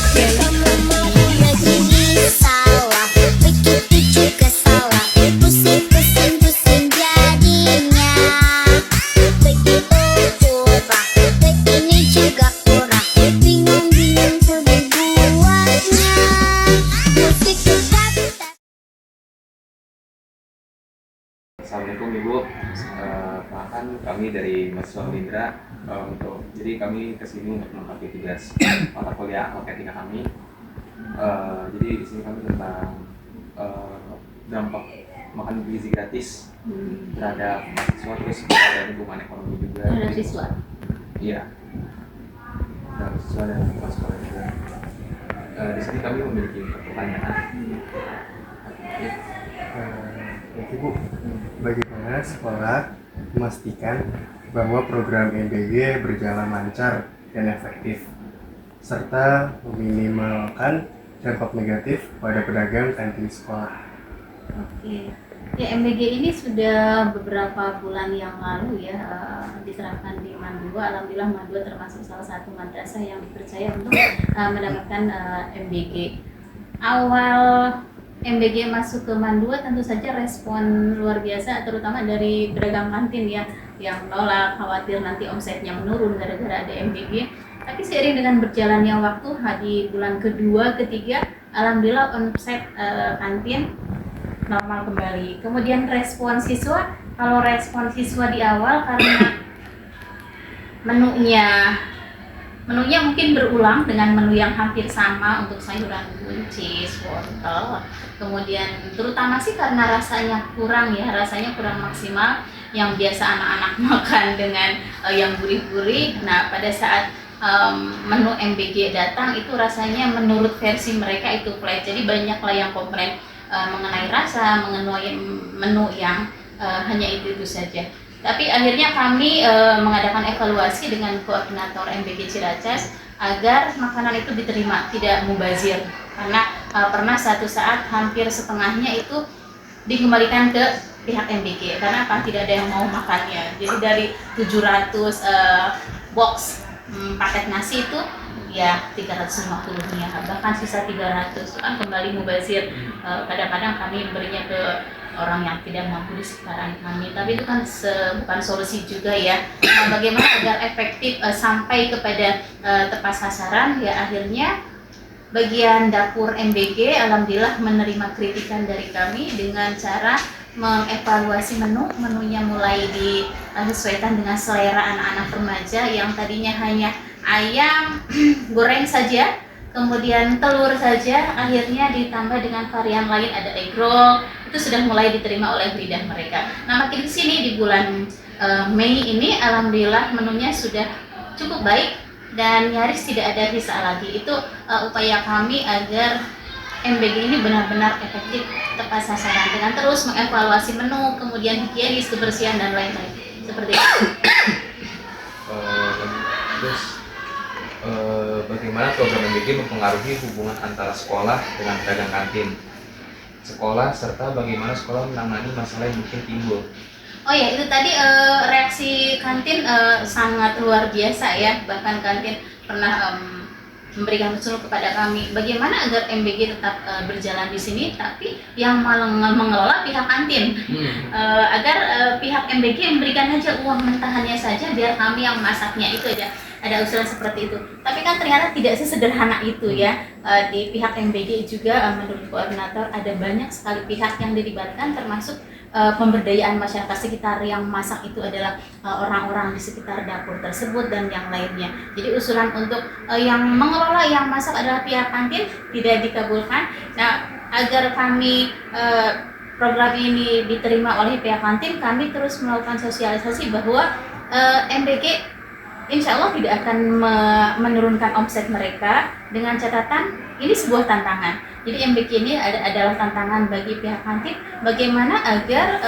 Kamu mau negeri salah, begitu juga salah. Pusing-pusing jadinya. Begitu kurang, begini juga kurang. Bingung-bingung sedih buatnya. Musik tetap. Assalamualaikum Ibu, perkenalkan kami dari mahasiswa Lindra. Jadi kami kesini untuk melengkapi tugas mata kuliah Alketika kami. Jadi di sini kami tentang dampak makan gizi gratis terhadap mahasiswa, terus terhadap hubungan ekonomi juga. Terhadap siswa. Iya, terhadap siswa dan lingkungan sekolah juga. Di sini kami memiliki pertanyaan. Oke Bu, bagaimana sekolah memastikan bahwa program MBG berjalan lancar dan efektif, serta meminimalkan dampak negatif pada pedagang kantin sekolah? Oke. Ya, MBG ini sudah beberapa bulan yang lalu ya diterapkan di Mandua. Alhamdulillah Mandua termasuk salah satu madrasah yang dipercaya untuk mendapatkan MBG. Awal MBG masuk ke Mandua tentu saja respon luar biasa, terutama dari pedagang kantin ya, yang menolak, khawatir nanti omsetnya menurun gara-gara ada MBG. Tapi seiring dengan berjalannya waktu, di bulan kedua, ketiga, alhamdulillah omset kantin normal kembali. Kemudian respon siswa, kalau respon siswa di awal karena menunya mungkin berulang dengan menu yang hampir sama untuk sayuran buncis, wortel. Kemudian terutama sih karena rasanya kurang maksimal. Yang biasa anak-anak makan dengan yang gurih-gurih. Nah, pada saat menu MBG datang itu rasanya menurut versi mereka itu flat. Jadi banyaklah yang komplain mengenai rasa, mengenai menu yang hanya itu saja. Tapi akhirnya kami mengadakan evaluasi dengan koordinator MBG Ciracas agar makanan itu diterima, tidak mubazir. Karena pernah satu saat hampir setengahnya itu dikembalikan ke pihak MBG. Karena apa? Tidak ada yang mau makannya. Jadi dari 700 box paket nasi itu ya 350-nya, bahkan sisa 300 itu kan kembali mubazir. Kadang-kadang kami berinya ke orang yang tidak mampu di sekitaran kami, tapi itu kan bukan solusi juga ya. Bagaimana agar efektif sampai kepada tepat sasaran? Ya akhirnya bagian dapur MBG alhamdulillah menerima kritikan dari kami dengan cara mengevaluasi menunya mulai disesuaikan dengan selera anak-anak remaja yang tadinya hanya ayam goreng saja, kemudian telur saja, akhirnya ditambah dengan varian lain, ada egg roll. Itu sudah mulai diterima oleh lidah mereka. Nah, makin kesini di bulan Mei ini alhamdulillah menunya sudah cukup baik dan nyaris tidak ada sisa lagi. Itu upaya kami agar MBG ini benar-benar efektif, tepat sasaran dengan terus mengevaluasi menu, kemudian higienis, kebersihan dan lain-lain. Seperti itu. Terus bagaimana program MBG mempengaruhi hubungan antara sekolah dengan pedagang kantin sekolah, serta bagaimana sekolah menangani masalah yang mungkin timbul? Oh ya, itu tadi reaksi kantin sangat luar biasa ya. Bahkan kantin pernah memberikan usul kepada kami bagaimana agar MBG tetap berjalan di sini, tapi yang mengelola pihak kantin. Agar pihak MBG memberikan saja uang mentahannya saja, biar kami yang masaknya, itu aja. Ada usulan seperti itu, tapi kan ternyata tidak sesederhana itu ya. Di pihak MBG juga menurut koordinator ada banyak sekali pihak yang dilibatkan, termasuk pemberdayaan masyarakat sekitar yang masak itu adalah orang-orang di sekitar dapur tersebut dan yang lainnya. Jadi usulan untuk yang mengelola yang masak adalah pihak kantin tidak dikabulkan. Nah, agar kami program ini diterima oleh pihak kantin, kami terus melakukan sosialisasi bahwa MBG insya Allah tidak akan menurunkan omset mereka, dengan catatan ini sebuah tantangan. Jadi MBG ini adalah tantangan bagi pihak kantin, bagaimana agar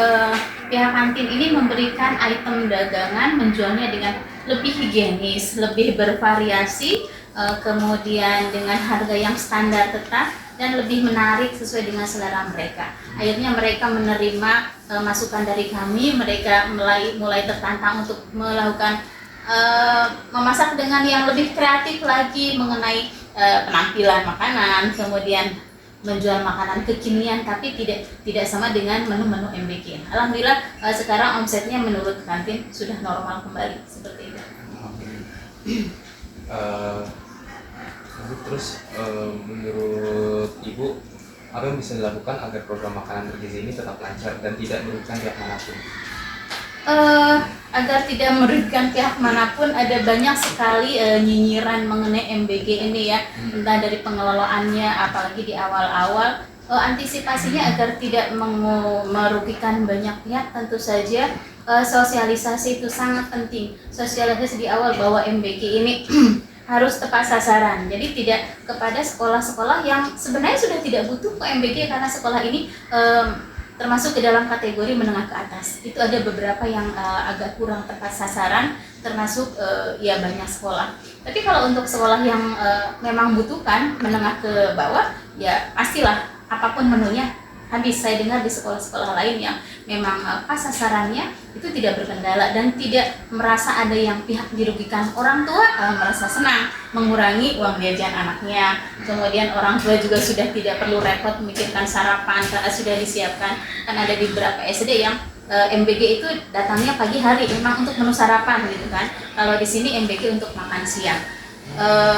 pihak kantin ini memberikan item dagangan, menjualnya dengan lebih higienis, lebih bervariasi, kemudian dengan harga yang standar tetap dan lebih menarik sesuai dengan selera mereka. Akhirnya mereka menerima masukan dari kami, mereka mulai tertantang untuk melakukan memasak dengan yang lebih kreatif lagi mengenai penampilan makanan, kemudian menjual makanan kekinian tapi tidak sama dengan menu-menu MBG. Alhamdulillah sekarang omsetnya menurut kantin sudah normal kembali seperti itu. Terus menurut Ibu, apa yang bisa dilakukan agar program makanan bergizi ini tetap lancar dan tidak merugikan pihak manapun? Agar tidak merugikan pihak manapun, ada banyak sekali nyinyiran mengenai MBG ini ya, entah dari pengelolaannya, apalagi di awal-awal. Antisipasinya agar tidak merugikan banyak pihak, tentu saja sosialisasi itu sangat penting. Sosialisasi di awal bahwa MBG ini harus tepat sasaran. Jadi tidak kepada sekolah-sekolah yang sebenarnya sudah tidak butuh ke MBG karena sekolah ini termasuk ke dalam kategori menengah ke atas. Itu ada beberapa yang agak kurang tepat sasaran, termasuk ya banyak sekolah. Tapi kalau untuk sekolah yang memang butuhkan menengah ke bawah, ya pastilah apapun menunya habis. Saya dengar di sekolah-sekolah lain yang memang pas sasarannya itu tidak berkendala dan tidak merasa ada yang pihak dirugikan. Orang tua merasa senang mengurangi uang jajan anaknya. Kemudian orang tua juga sudah tidak perlu repot memikirkan sarapan karena sudah disiapkan. Kan ada di beberapa SD yang MBG itu datangnya pagi hari memang untuk menu sarapan gitu kan. Kalau di sini MBG untuk makan siang.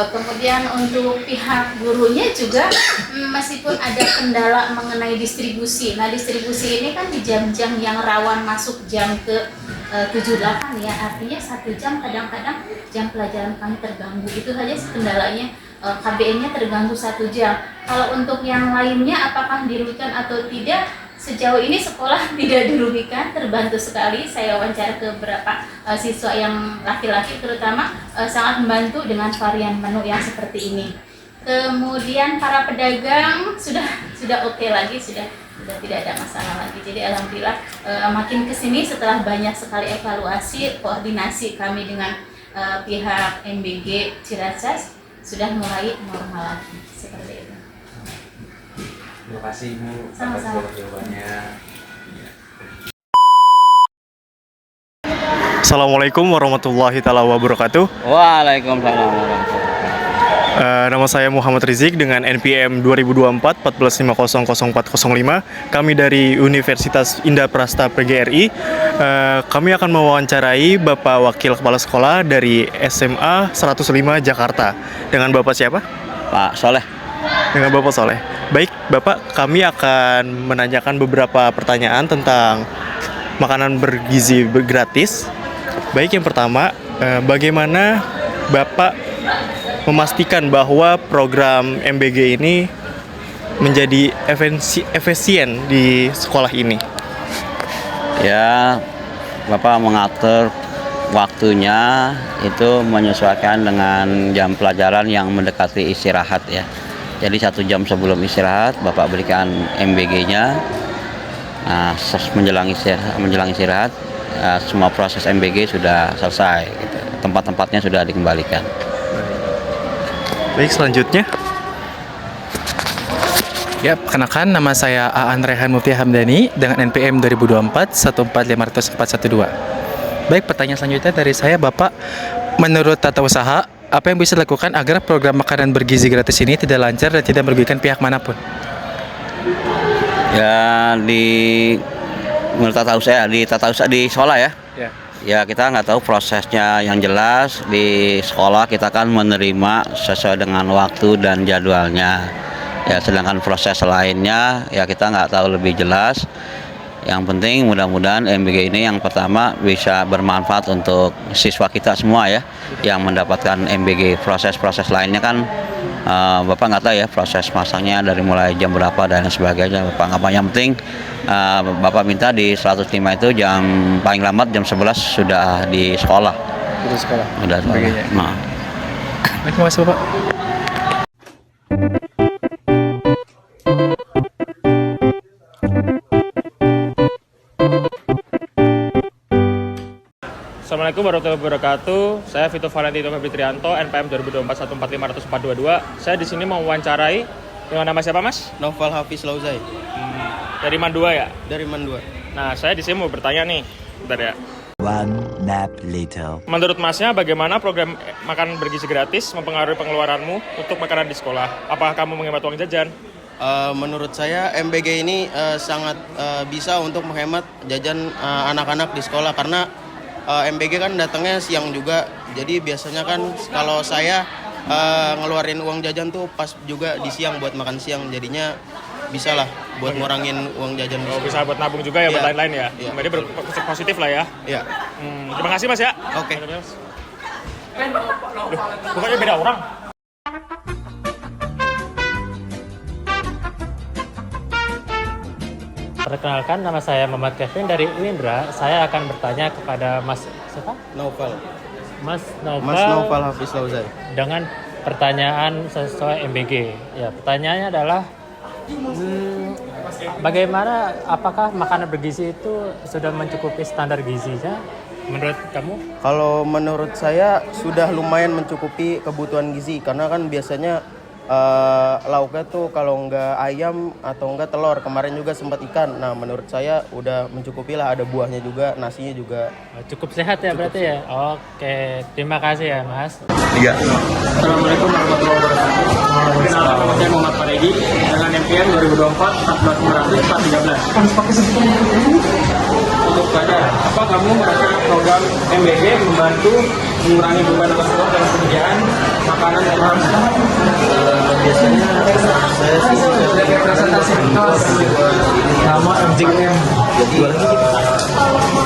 Kemudian untuk pihak gurunya juga meskipun ada kendala mengenai distribusi. Nah, distribusi ini kan di jam-jam yang rawan masuk jam ke 7-8 ya. Artinya 1 jam kadang-kadang jam pelajaran kami terganggu. Itu saja kendalanya. KBN-nya terganggu 1 jam. Kalau untuk yang lainnya apakah dirugikan atau tidak? Sejauh ini sekolah tidak dirugikan, terbantu sekali. Saya wawancara ke beberapa siswa yang laki-laki terutama sangat membantu dengan varian menu yang seperti ini. Kemudian para pedagang sudah oke lagi, sudah tidak ada masalah lagi. Jadi alhamdulillah makin kesini setelah banyak sekali evaluasi, koordinasi kami dengan pihak MBG Ciracas sudah mulai normal lagi seperti itu. Terima kasih Ibu atas Sama-sama. jawabannya. Assalamualaikum warahmatullahi wabarakatuh. Waalaikumsalam warahmatullahi. Nama saya Muhammad Rizik dengan NPM 2024 14500405. Kami dari Universitas Indah Prasta PGRI. Kami akan mewawancarai Bapak Wakil Kepala Sekolah dari SMA 105 Jakarta. Dengan Bapak siapa? Pak Soleh. Dengan Bapak Soleh. Baik, Bapak, kami akan menanyakan beberapa pertanyaan tentang makanan bergizi gratis. Baik, yang pertama, bagaimana Bapak memastikan bahwa program MBG ini menjadi efisien di sekolah ini? Ya, Bapak mengatur waktunya itu menyesuaikan dengan jam pelajaran yang mendekati istirahat ya. Jadi 1 jam sebelum istirahat Bapak berikan MBG-nya. Nah, menjelang istirahat semua proses MBG sudah selesai gitu. Tempat-tempatnya sudah dikembalikan. Baik, selanjutnya. Ya, perkenalkan nama saya Aan Rehan Mufti Hamdani dengan NPM 2024 14500412. Baik, pertanyaan selanjutnya dari saya, Bapak, menurut tata usaha, apa yang bisa dilakukan agar program makanan bergizi gratis ini tidak lancar dan tidak merugikan pihak manapun? Ya, menurut tata usaha di sekolah ya. Ya. Ya, kita nggak tahu prosesnya yang jelas. Di sekolah kita kan menerima sesuai dengan waktu dan jadwalnya. Ya, sedangkan proses lainnya ya kita nggak tahu lebih jelas. Yang penting mudah-mudahan MBG ini yang pertama bisa bermanfaat untuk siswa kita semua ya, yang mendapatkan MBG. Proses-proses lainnya kan Bapak nggak tahu ya, proses masaknya dari mulai jam berapa dan sebagainya. Bapak nggak tahu. Yang penting Bapak minta di 105 itu jam paling lambat jam 11 sudah di sekolah. Di sekolah. Udah sekolah. MBG-nya. Nah. Baik, terima kasih, Bapak. Assalamualaikum warahmatullahi wabarakatuh. Saya Vito Valentino Fitrianto, NPM 2024 14500422. Saya di sini mau wawancarai dengan nama siapa, Mas? Novel Hafiz Lauzai Dari Mandua ya? dari Mandua. Nah, saya di sini mau bertanya nih. Bentar ya. One nap later. Menurut Masnya, bagaimana program makan bergizi gratis mempengaruhi pengeluaranmu untuk makanan di sekolah? Apakah kamu menghemat uang jajan? Menurut saya MBG ini sangat bisa untuk menghemat jajan anak-anak di sekolah karena MBG kan datangnya siang juga. Jadi biasanya kan kalau saya ngeluarin uang jajan tuh pas juga di siang buat makan siang. Jadinya bisa lah buat ngurangin uang jajan. Oh, bisa buat nabung juga ya, buat lain-lain ya? Iya. Berarti positif lah ya? Iya. Terima kasih Mas ya. Oke. Bukannya beda orang? Perkenalkan, nama saya Muhammad Kevin dari Uindra. Saya akan bertanya kepada Mas siapa? Novel. Mas Mas Novel Hafiz Lauzai. dengan pertanyaan sesuai MBG. Ya, pertanyaannya adalah bagaimana, apakah makanan bergizi itu sudah mencukupi standar gizinya menurut kamu? Kalau menurut saya sudah lumayan mencukupi kebutuhan gizi karena kan biasanya lauknya tuh kalau nggak ayam atau nggak telur, kemarin juga sempat ikan. Nah menurut saya udah mencukupi lah, ada buahnya juga, nasinya juga. Cukup sehat ya berarti ya? Oke, terima kasih ya Mas. Assalamualaikum warahmatullahi wabarakatuh. Perkenalkan, nama saya Muhammad Faregi dengan NPM 2024-14442. Untuk pelajar, apa kamu merasa program MBG membantu mengurangi beban atas sekolah dalam penyediaan makanan yang harus? Biasanya saya sih sebagai presentasi nama MJM. Jadi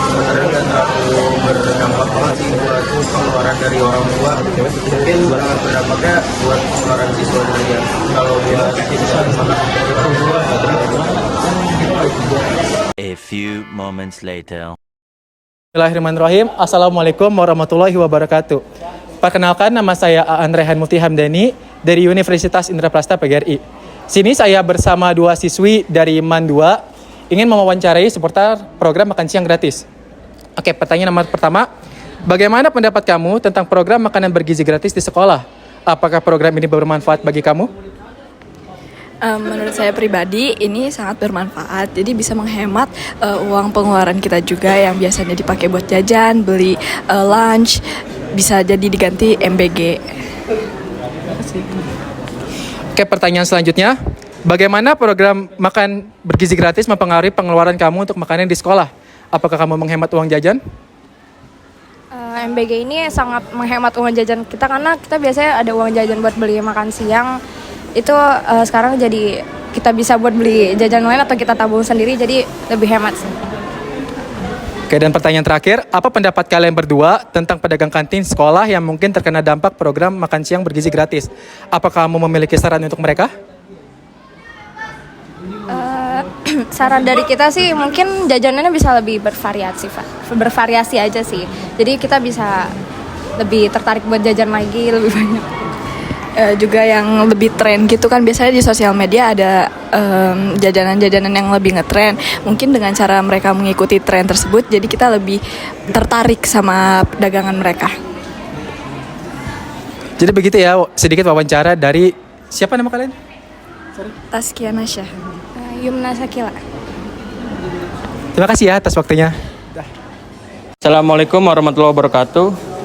sebenarnya nggak terlalu berdampak banget sih buat pengeluaran dari orang tua. Mungkin berdampaknya buat pengeluaran siswa saja. Kalau buat siswa A few moments later. Bismillahirrahmanirrahim. Assalamualaikum warahmatullahi wabarakatuh. Perkenalkan, nama saya Aan Rehan Multi Hamdani dari Universitas Indraprasta PGRI. Sini saya bersama dua siswi dari MAN 2 ingin mewawancarai seputar program makan siang gratis. Oke, pertanyaan nomor pertama. Bagaimana pendapat kamu tentang program makanan bergizi gratis di sekolah? Apakah program ini bermanfaat bagi kamu? Menurut saya pribadi ini sangat bermanfaat, jadi bisa menghemat uang pengeluaran kita juga yang biasanya dipakai buat jajan, beli lunch, bisa jadi diganti MBG. Oke, pertanyaan selanjutnya. Bagaimana program makan bergizi gratis mempengaruhi pengeluaran kamu untuk makanan di sekolah? Apakah kamu menghemat uang jajan? MBG ini sangat menghemat uang jajan kita karena kita biasanya ada uang jajan buat beli makan siang. Itu sekarang jadi kita bisa buat beli jajan lain atau kita tabung sendiri, jadi lebih hemat sih. Oke, dan pertanyaan terakhir, apa pendapat kalian berdua tentang pedagang kantin sekolah yang mungkin terkena dampak program makan siang bergizi gratis? Apakah kamu memiliki saran untuk mereka? Saran dari kita sih mungkin jajanannya bisa lebih bervariasi aja sih. Jadi kita bisa lebih tertarik buat jajan lagi lebih banyak. Juga yang lebih tren gitu kan, biasanya di sosial media ada jajanan-jajanan yang lebih ngetren. Mungkin dengan cara mereka mengikuti tren tersebut, jadi kita lebih tertarik sama dagangan mereka. Jadi begitu ya, sedikit wawancara dari siapa nama kalian? Taskia Nasya, Yumna Sakila. Terima kasih ya atas waktunya. Assalamualaikum warahmatullahi wabarakatuh.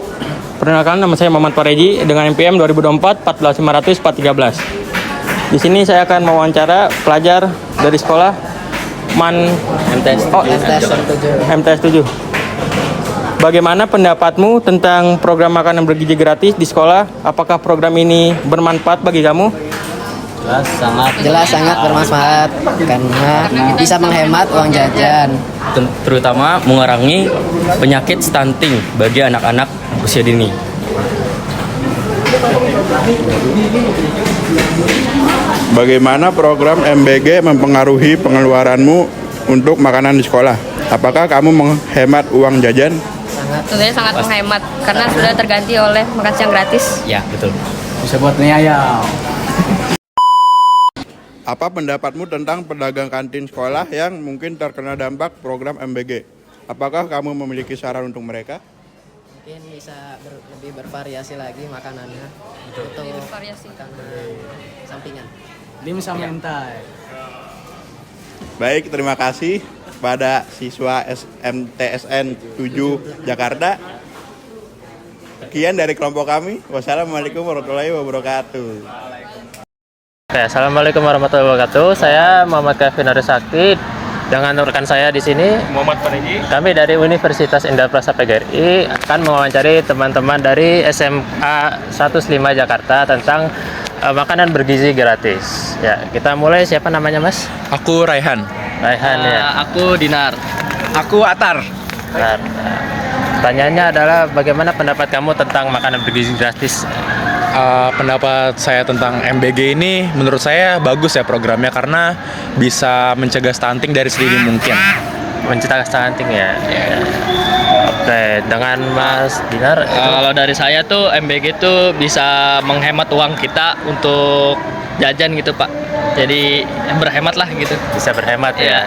Perkenalkan, nama saya Muhammad Faregi dengan NPM 2024-14500-413. Di sini saya akan mewawancara pelajar dari sekolah MAN MTS 7. Bagaimana pendapatmu tentang program makanan bergizi gratis di sekolah? Apakah program ini bermanfaat bagi kamu? Jelas sangat bermanfaat karena bisa menghemat uang jajan, Terutama mengurangi penyakit stunting bagi anak-anak usia dini. Bagaimana program MBG mempengaruhi pengeluaranmu untuk makanan di sekolah? Apakah kamu menghemat uang jajan? Tentunya sangat menghemat karena sudah terganti oleh makan siang gratis. Ya, betul. bisa buat mie ayam. Apa pendapatmu tentang pedagang kantin sekolah yang mungkin terkena dampak program MBG? Apakah kamu memiliki saran untuk mereka? Mungkin bisa lebih bervariasi lagi makanannya. Untuk bervariasi makanan sampingan. Dim sama mentai. Baik, terima kasih. kepada siswa SMTSN 7 Jakarta. Sekian dari kelompok kami. Wassalamualaikum warahmatullahi wabarakatuh. Oke, assalamualaikum warahmatullahi wabarakatuh. Saya Muhammad Kevin Sakti dengan rekan saya di sini Muhammad Paneji. Kami dari Universitas Indah Prasta PGRI akan mewawancari teman-teman dari SMA 105 Jakarta tentang makanan bergizi gratis. Ya, kita mulai. Siapa namanya, Mas? Aku Raihan. Raihan ya. Aku Dinar. Aku Atar. Nah, pertanyaannya adalah bagaimana pendapat kamu tentang makanan bergizi gratis? Pendapat saya tentang MBG ini menurut saya bagus ya programnya karena bisa mencegah stunting dari sedini mungkin. Mencegah stunting ya. Oke, dengan Mas Dinar. Kalau dari saya tuh MBG tuh bisa menghemat uang kita untuk jajan gitu Pak. Jadi berhemat lah gitu. Bisa berhemat ya.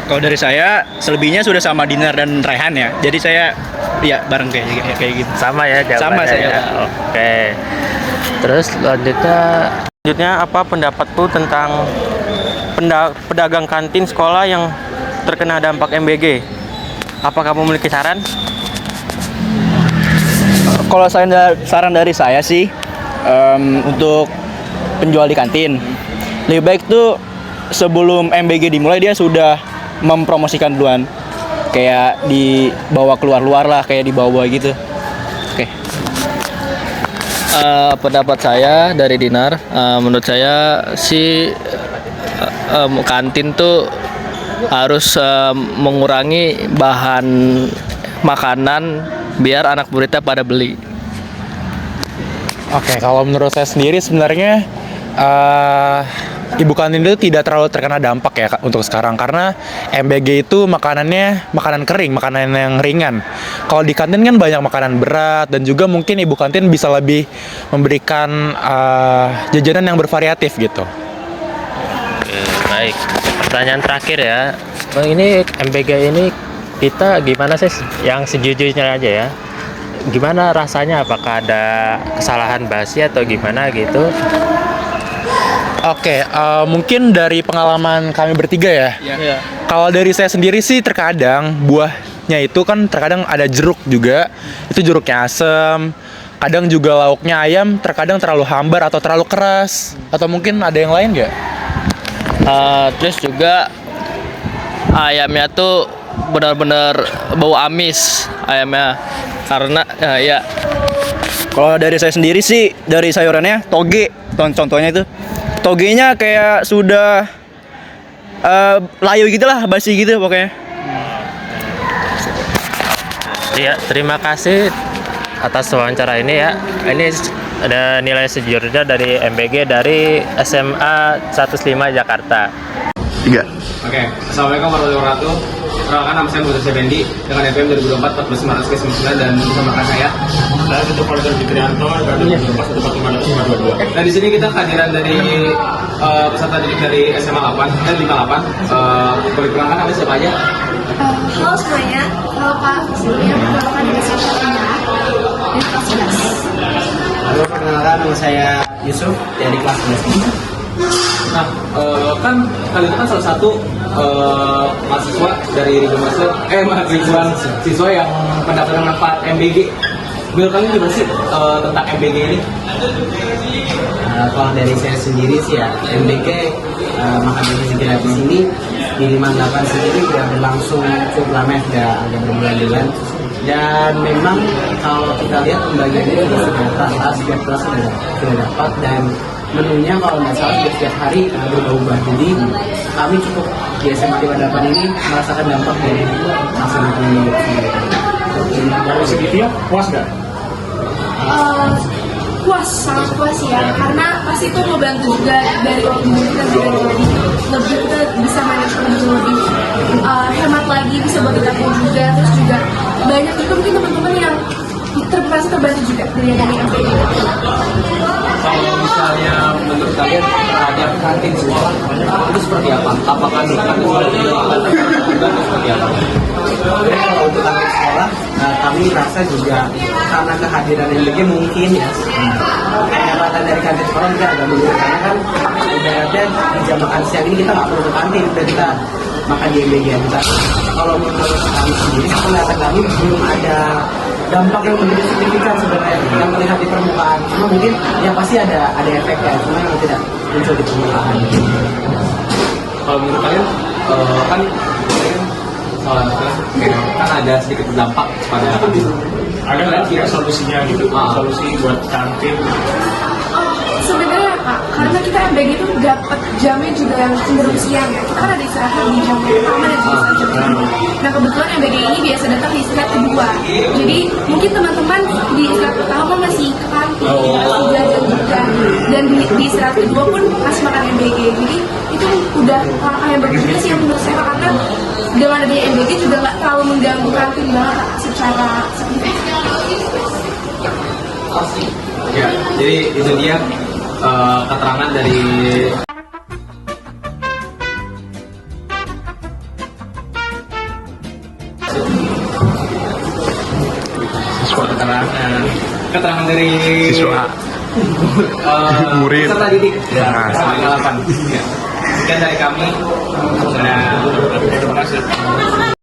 Kalau dari saya selebihnya sudah sama Dinar dan Raihan ya. Jadi saya ya bareng kayak gitu. Sama ya jawabannya. Sama saya. Ya. Oke. Terus selanjutnya apa pendapatmu tentang pedagang kantin sekolah yang terkena dampak MBG? Apa kamu memiliki saran? Kalau saran dari saya sih untuk penjual di kantin lebih baik tuh sebelum MBG dimulai dia sudah mempromosikan duluan, kayak dibawa keluar lah, kayak dibawa gitu. Oke. Pendapat saya dari Dinar, menurut saya sih kantin tuh harus mengurangi bahan makanan biar anak muridnya pada beli. Oke, kalau menurut saya sendiri sebenarnya ibu kantin itu tidak terlalu terkena dampak ya untuk sekarang karena MBG itu makanannya makanan kering, makanan yang ringan. Kalau di kantin kan banyak makanan berat dan juga mungkin ibu kantin bisa lebih memberikan jajanan yang bervariatif gitu. Baik, pertanyaan terakhir ya. Ini MBG ini kita gimana sih yang sejujurnya aja ya? Gimana rasanya? Apakah ada kesalahan basi atau gimana gitu? Oke, mungkin dari pengalaman kami bertiga ya. Iya. Kalau dari saya sendiri sih terkadang buahnya itu kan terkadang ada jeruk juga. Itu jeruknya asam. Kadang juga lauknya ayam terkadang terlalu hambar atau terlalu keras. Atau mungkin ada yang lain nggak? Terus juga ayamnya tuh benar-benar bau amis ayamnya karena ya. Kalau dari saya sendiri sih dari sayurannya toge, contohnya itu togenya kayak sudah layu gitu lah, basi gitu pokoknya. Iya, terima kasih atas wawancara ini ya. Ini ada nilai sejujurnya dari MBG dari SMA 105 Jakarta. 3. Oke, assalamualaikum warahmatullahi wabarakatuh. Perkenalkan nama saya Muhammad Fendi dengan NPM 2024 14599 dan bersama rekan saya Vito Faranti Trianto dari 2024 Nah di sini kita kehadiran dari peserta didik dari SMA 58. Boleh perkenalkan nama siapa aja? Halo semuanya, halo Pak Surya, perkenalkan dari saya dari kelas 11. Halo, perkenalkan nama saya Yusuf dari kelas 11. Nah, kan kalian itu kan salah satu mahasiswa dari ribuan siswa yang mendapatkan manfaat MBG. Menurut kalian gimana sih tentang MBG ini? Kalau dari saya sendiri sih ya, MBG makan bergizi gratis ini di 58 sendiri sudah berlangsung cukup lama, sudah ada berbulan-bulan. Dan memang kalau kita lihat pembagiannya juga sudah rata, setiap kelas sudah dapat, dan menunya kalau nggak salah setiap hari berubah. Jadi kami cukup di SMA 58 ini merasakan dampak dari makanan ini. Dari segi dia puas nggak? Puas, sangat puas ya, karena pasti itu membantu juga dari waktu kita lebih kita bisa manajemen lebih hemat lagi, bisa buat kita juga, terus juga banyak juga mungkin teman-teman yang terbantu juga dari MBG. Kalau misalnya menurut kalian terhadap kantin sekolah itu seperti apa? Apakah kantin sekolah itu seperti apa? Kalau untuk kantin sekolah, kami rasa juga karena kehadiran MBG mungkin ya pendapatan dari kantin sekolah juga agak menurun, karena kan ibaratnya di jam makan siang ini kita nggak perlu ke kantin, kita makan di MBG. Tapi kalau menurut kami sendiri, penglihatan kami belum ada dampak yang begitu signifikan sebenarnya yang terlihat di permukaan. Cuma mungkin yang pasti ada efeknya, cuma yang tidak muncul di permukaan. Kalau menurut kalian kan kan ada sedikit berdampak pada Ada nggak kira solusinya gitu? Solusi buat kantin? Sebenarnya Kak, karena kita MBG itu dapat jamnya juga yang cenderung siang ya. Kita kan ada istirahat di jam pertama dan juga jam kedua. Nah kebetulan MBG ini biasa datang di istirahat kedua. Jadi mungkin teman-teman di istirahat pertama masih ke kantin, masih belajar juga. Dan di istirahat kedua pun masih makan MBG. Jadi itu udah langkah yang bagus juga sih yang menurut saya, karena dengan adanya MBG juga nggak terlalu mengganggu kantin banget Kak, secara signifikan. ya, jadi itu dia keterangan dari keterangan dari Siswa. Murid. peserta didik pengalaman. Sekian dari kami. Terima kasih.